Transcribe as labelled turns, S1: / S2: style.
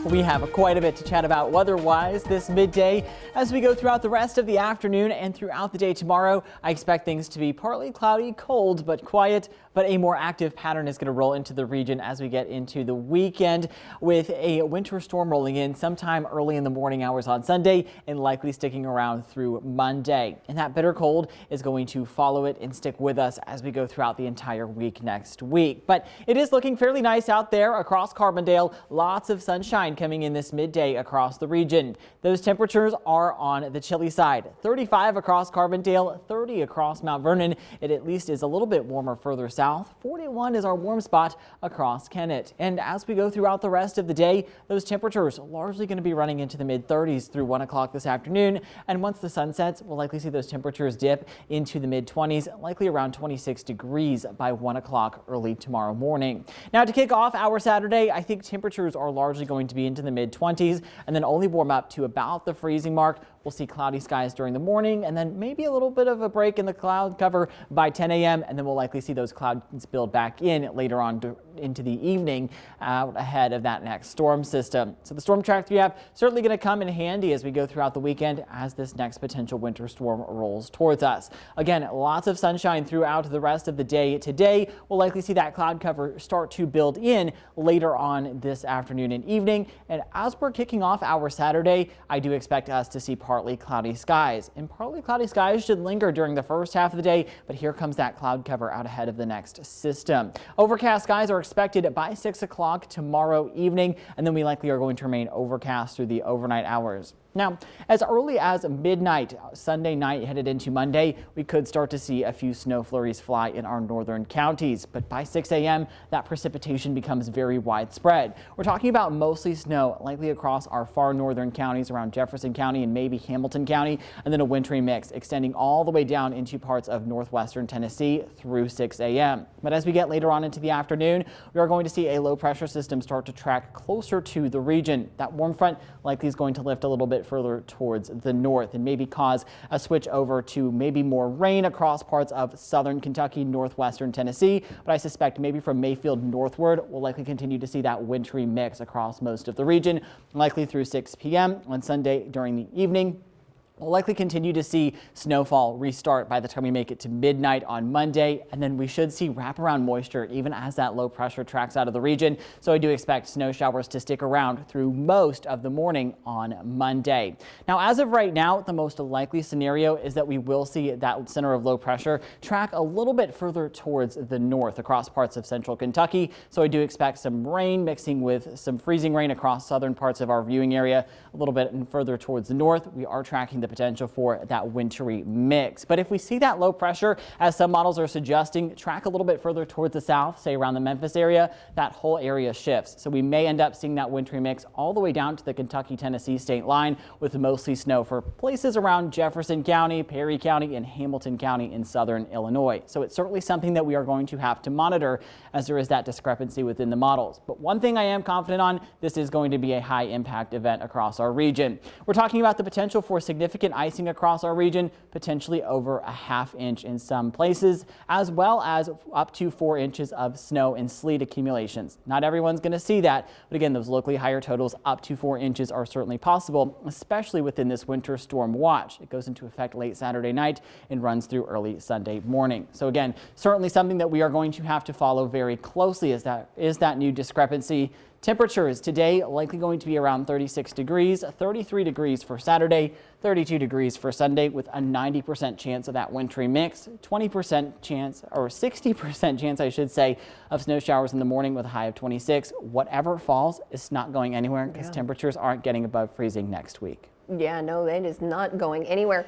S1: We have quite a bit to chat about weather-wise this midday. As we go throughout the rest of the afternoon and throughout the day tomorrow, I expect things to be partly cloudy, cold but quiet, but a more active pattern is going to roll into the region as we get into the weekend with a winter storm rolling in sometime early in the morning hours on Sunday and likely sticking around through Monday. And that bitter cold is going to follow it and stick with us as we go throughout the entire week next week. But it is looking fairly nice out there across Carbondale. Lots of sunshine coming in this midday across the region. Those temperatures are on the chilly side. 35 across Carbondale, 30 across Mount Vernon. It at least is a little bit warmer further south. 41 is our warm spot across Kennett. And as we go throughout the rest of the day, those temperatures are largely going to be running into the mid-30s through 1 o'clock this afternoon. And once the sun sets, we'll likely see those temperatures dip into the mid-20s, likely around 26 degrees by 1 o'clock early tomorrow morning. Now, to kick off our Saturday, I think temperatures are largely going to be into the mid-20s and then only warm up to about the freezing mark. We'll see cloudy skies during the morning and then maybe a little bit of a break in the cloud cover by 10 a.m. and then we'll likely see those clouds build back in later on into the evening out ahead of that next storm system. So the storm track we have certainly going to come in handy as we go throughout the weekend as this next potential winter storm rolls towards us. Again, lots of sunshine throughout the rest of the day. Today, we'll likely see that cloud cover start to build in later on this afternoon and evening. And as we're kicking off our Saturday, I do expect us to see partly cloudy skies. And partly cloudy skies should linger during the first half of the day, but here comes that cloud cover out ahead of the next system. Overcast skies are expected by 6 o'clock tomorrow evening, and then we likely are going to remain overcast through the overnight hours. Now, as early as midnight Sunday night headed into Monday, we could start to see a few snow flurries fly in our northern counties. But by 6 a.m., that precipitation becomes very widespread. We're talking about mostly snow likely across our far northern counties around Jefferson County and maybe Hamilton County, and then a wintry mix extending all the way down into parts of northwestern Tennessee through 6 a.m. But as we get later on into the afternoon, we are going to see a low pressure system start to track closer to the region. That warm front likely is going to lift a little bit further towards the north and maybe cause a switch over to maybe more rain across parts of southern Kentucky, northwestern Tennessee. But I suspect maybe from Mayfield northward, we'll likely continue to see that wintry mix across most of the region, likely through 6 p.m. on Sunday during the evening. We'll likely continue to see snowfall restart by the time we make it to midnight on Monday, and then we should see wraparound moisture even as that low pressure tracks out of the region. So I do expect snow showers to stick around through most of the morning on Monday. Now, as of right now, the most likely scenario is that we will see that center of low pressure track a little bit further towards the north across parts of central Kentucky. So I do expect some rain mixing with some freezing rain across southern parts of our viewing area. A little bit further towards the north, we are tracking the potential for that wintry mix. But if we see that low pressure, as some models are suggesting, track a little bit further towards the south, say around the Memphis area, that whole area shifts. So we may end up seeing that wintry mix all the way down to the Kentucky-Tennessee state line with mostly snow for places around Jefferson County, Perry County, and Hamilton County in southern Illinois. So it's certainly something that we are going to have to monitor as there is that discrepancy within the models. But one thing I am confident on, this is going to be a high impact event across our region. We're talking about the potential for significant icing across our region, potentially over a ½ inch in some places, as well as up to 4 inches of snow and sleet accumulations. Not everyone's going to see that, but again, those locally higher totals up to 4 inches are certainly possible, especially within this winter storm watch. It goes into effect late Saturday night and runs through early Sunday morning. So again, certainly something that we are going to have to follow very closely is that new discrepancy. Temperatures today likely going to be around 36 degrees, 33 degrees for Saturday, 32 degrees for Sunday with a 90% chance of that wintry mix, 20% chance or 60% chance, I should say, of snow showers in the morning with a high of 26. Whatever falls is not going anywhere because temperatures aren't getting above freezing next week.
S2: Yeah, no, it is not going anywhere.